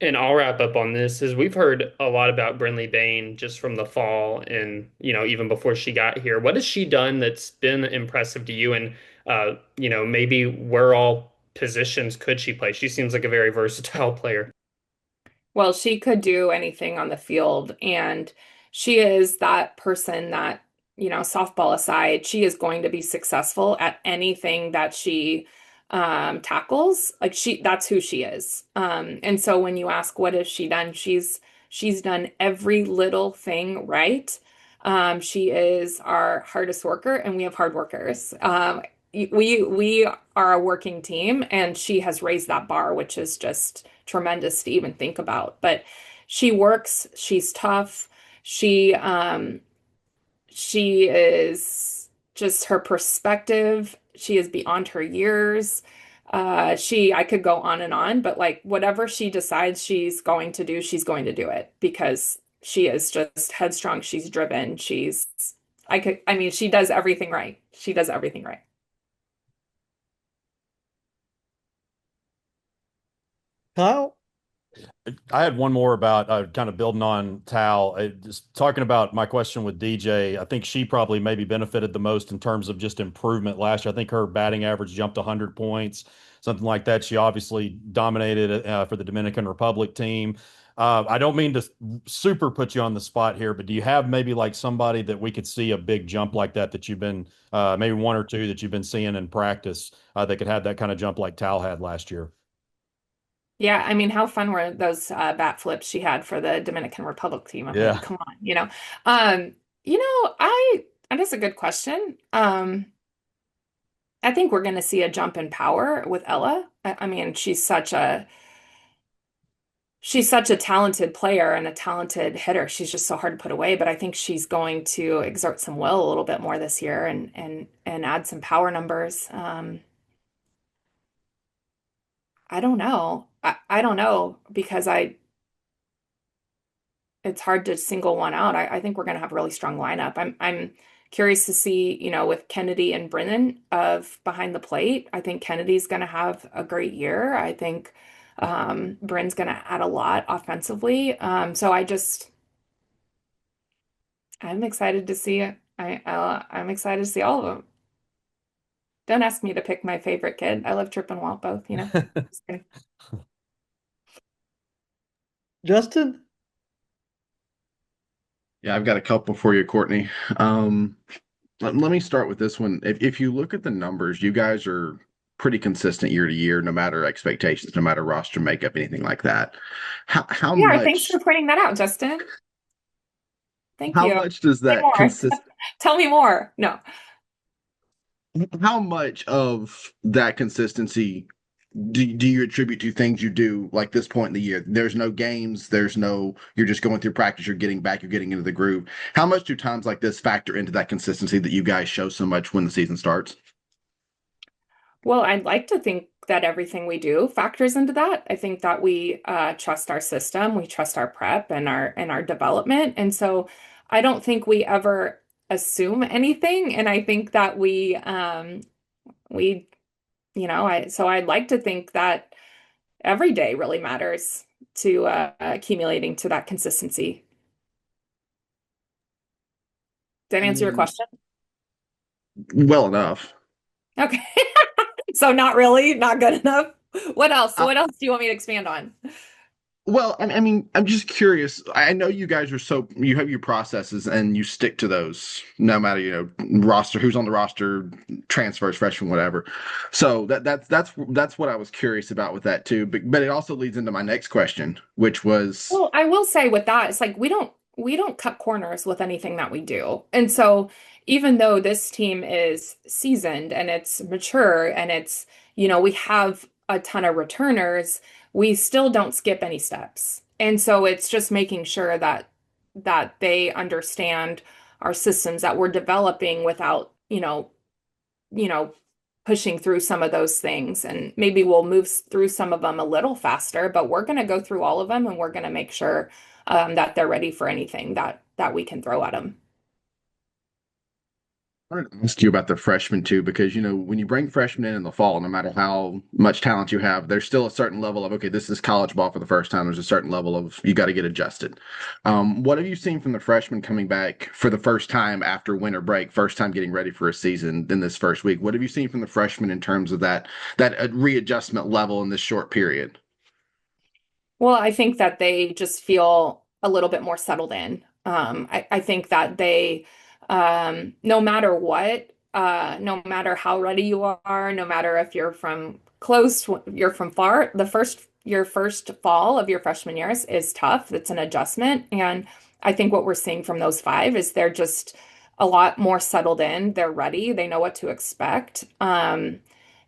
And I'll wrap up on this is we've heard a lot about Brinley Bain just from the fall and, even before she got here. What has she done that's been impressive to you? And, maybe where all positions could she play? She seems like a very versatile player. Well, she could do anything on the field, and she is that person that, softball aside, she is going to be successful at anything that she tackles. Like that's who she is. And so when you ask what has she done, she's done every little thing right. She is our hardest worker, and we have hard workers. We are a working team, and she has raised that bar, which is just tremendous to even think about. But she works, she's tough. She she is just her perspective. She is beyond her years. I could go on and on, but like whatever she decides she's going to do it because she is just headstrong. She's driven. I mean, she does everything right. She does everything right. Kyle? I had one more about kind of building on Tal. Just talking about my question with DJ. I think she probably maybe benefited the most in terms of just improvement last year. I think her batting average jumped 100 points, something like that. She obviously dominated for the Dominican Republic team. I don't mean to super put you on the spot here, but do you have maybe like somebody that we could see a big jump like that you've been maybe one or two that you've been seeing in practice that could have that kind of jump like Tal had last year? Yeah, I mean, how fun were those bat flips she had for the Dominican Republic team? I mean, Yeah. come on, Um, I that's a good question. I think we're going to see a jump in power with Ella. I mean, she's such a talented player and a talented hitter. She's just so hard to put away, but I think she's going to exert some will a little bit more this year and add some power numbers. I don't know. I don't know because I it's hard to single one out. I think we're going to have a really strong lineup. I'm curious to see, with Kennedy and Brennan of behind the plate. I think Kennedy's going to have a great year. I think Brenn's going to add a lot offensively. I'm excited to see it. I'm excited to see all of them. Don't ask me to pick my favorite kid. I love Trip and Walt both. Just kidding. Justin? Yeah, I've got a couple for you, Courtney. Let me start with this one. If you look at the numbers, you guys are pretty consistent year to year, no matter expectations, no matter roster makeup, anything like that. How Yeah, thanks much for pointing that out, Justin. Thank how you. much does Say that more. consist Tell me more. No. how much of that consistency do you attribute to things you do like this point in the year? There's no games, you're just going through practice, you're getting back, you're getting into the groove. How much do times like this factor into that consistency that you guys show so much when the season starts? Well, I'd like to think that everything we do factors into that. I think that we trust our system, we trust our prep and our development, and so I don't think we ever assume anything. And I think that we I'd like to think that every day really matters to accumulating to that consistency. Did I And answer your then question? well enough. Okay. So not really, not good enough. What else? Uh, What else do you want me to expand on? well, I mean, I'm just curious. I know you guys are you have your processes and you stick to those no matter, roster, who's on the roster, transfers, freshman, whatever. So that's what I was curious about with that too. But it also leads into my next question, which was Well, I will say with that, it's like we don't cut corners with anything that we do. And so even though this team is seasoned and it's mature and we have a ton of returners, we still don't skip any steps. And so it's just making sure that they understand our systems that we're developing without, you know, pushing through some of those things. And maybe we'll move through some of them a little faster, but we're going to go through all of them and we're going to make sure that they're ready for anything that we can throw at them. I wanted to ask you about the freshmen too, because when you bring freshmen in the fall, no matter how much talent you have, there's still a certain level of okay, this is college ball for the first time. There's a certain level of you got to get adjusted. What have you seen from the freshmen coming back for the first time after winter break, first time getting ready for a season in this first week? What have you seen from the freshmen in terms of that readjustment level in this short period? Well, I think that they just feel a little bit more settled in. I think that they, no matter what, no matter how ready you are, no matter if you're from close, you're from far, your first fall of your freshman year is tough. It's an adjustment. And I think what we're seeing from those five is they're just a lot more settled in. They're ready. They know what to expect. And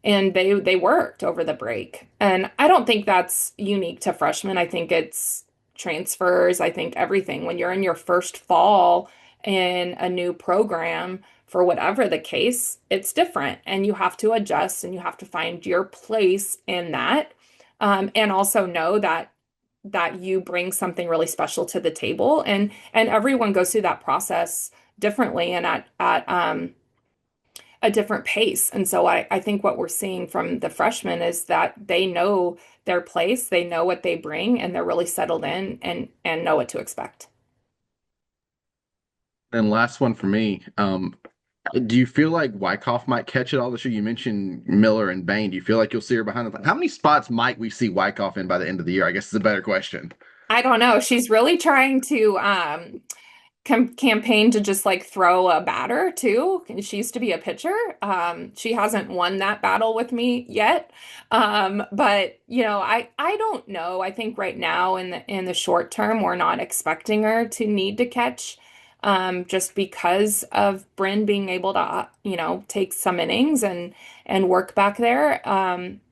they worked over the break. And I don't think that's unique to freshmen. I think it's transfers. I think everything. When you're in your first fall in a new program, for whatever the case, it's different, and you have to adjust and you have to find your place in that. And also know that you bring something really special to the table, and everyone goes through that process differently and at a different pace. And so I think what we're seeing from the freshmen is that they know their place, they know what they bring, and they're really settled in and know what to expect. And last one for me. Do you feel like Wyckoff might catch it all this year? You mentioned Miller and Bain. Do you feel like you'll see her behind the? How many spots might we see Wyckoff in by the end of the year? I guess is a better question. I don't know. She's really trying to campaign to just like throw a batter too. She used to be a pitcher. She hasn't won that battle with me yet. But I don't know. I think right now in the short term, we're not expecting her to need to catch. Just because of Bryn being able to, take some innings and work back there.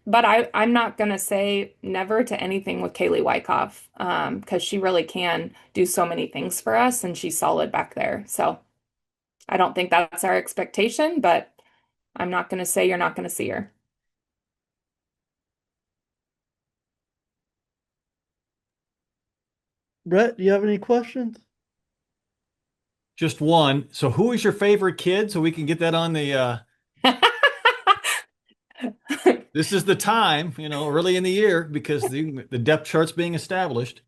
But I'm not gonna say never to anything with Kaylee Wyckoff, because she really can do so many things for us, and she's solid back there. So I don't think that's our expectation, but I'm not gonna say you're not gonna see her. Brett, do you have any questions? Just one. So who is your favorite kid so we can get that on the this is the time, early in the year because the depth chart's being established.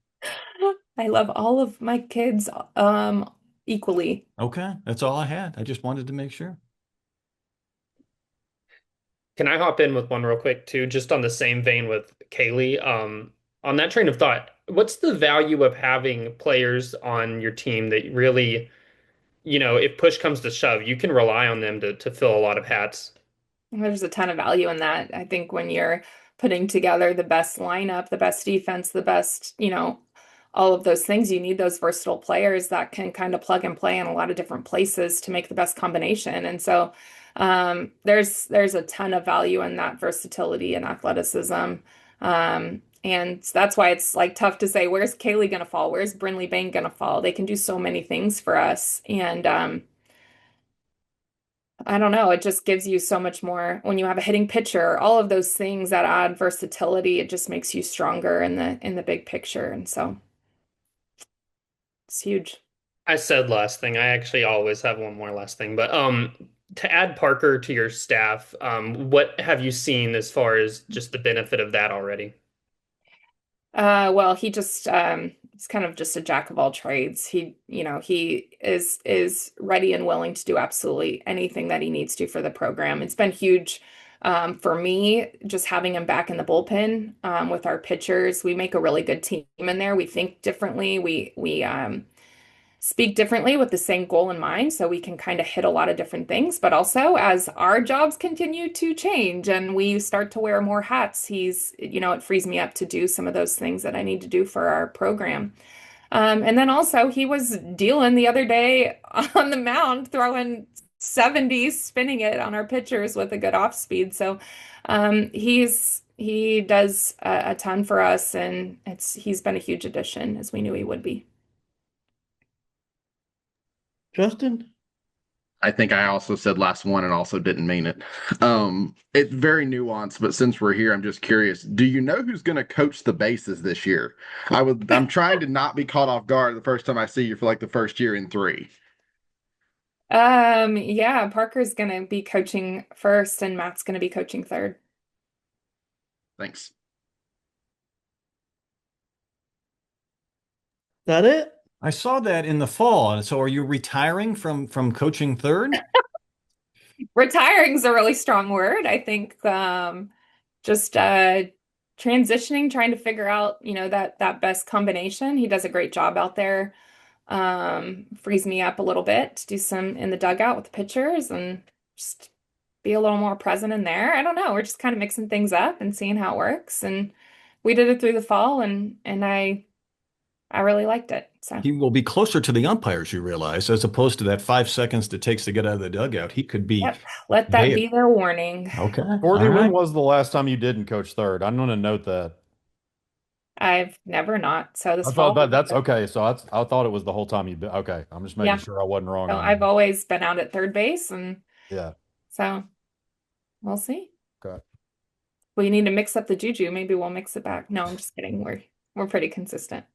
I love all of my kids equally. Okay, that's all I had. I just wanted to make sure. Can I hop in with one real quick too, just on the same vein with Kaylee? On that train of thought, what's the value of having players on your team that really, if push comes to shove, you can rely on them to fill a lot of hats? There's a ton of value in that. I think when you're putting together the best lineup, the best defense, the best, all of those things, you need those versatile players that can kind of plug and play in a lot of different places to make the best combination. And so there's a ton of value in that versatility and athleticism. And that's why it's like tough to say, where's Kaylee gonna fall? Where's Brinley Bain gonna fall? They can do so many things for us. And I don't know. It just gives you so much more when you have a hitting pitcher, all of those things that add versatility. It just makes you stronger in the big picture. And so it's huge. I said last thing. I actually always have one more last thing, but to add Parker to your staff, what have you seen as far as just the benefit of that already? Well, he just he's kind of just a jack of all trades. He is ready and willing to do absolutely anything that he needs to for the program. It's been huge for me just having him back in the bullpen with our pitchers. We make a really good team in there. We think differently. We speak differently with the same goal in mind, so we can kind of hit a lot of different things. But also, as our jobs continue to change and we start to wear more hats, it frees me up to do some of those things that I need to do for our program. And then also, he was dealing the other day on the mound, throwing 70s, spinning it on our pitchers with a good off speed. So he does a ton for us, and he's been a huge addition, as we knew he would be. Justin? I think I also said last one and also didn't mean it. It's very nuanced, but since we're here, I'm just curious. Do you know who's going to coach the bases this year? I'm trying to not be caught off guard the first time I see you for like the first year in three. Yeah, Parker's gonna be coaching first and Matt's gonna be coaching third. Thanks. That it? I saw that in the fall. And so are you retiring from coaching third? Retiring is a really strong word. I think just transitioning, trying to figure out, that best combination. He does a great job out there. Frees me up a little bit to do some in the dugout with the pitchers and just be a little more present in there. I don't know. We're just kind of mixing things up and seeing how it works. And we did it through the fall and I really liked it. So He will be closer to the umpires, you realize, as opposed to that 5 seconds it takes to get out of the dugout. He could be yep, let that there. be their warning. Okay. All Courtney, when right. was the last time you didn't coach third? I'm going to note that. I've never not. So this I thought fall, that that's okay. So I thought it was the whole time you've been. Okay. I'm just making yeah. sure I wasn't wrong So on I've that. always been out at third base, and Yeah. so we'll see. Okay. We need to mix up the juju. Maybe we'll mix it back. No, I'm just kidding. We're pretty consistent.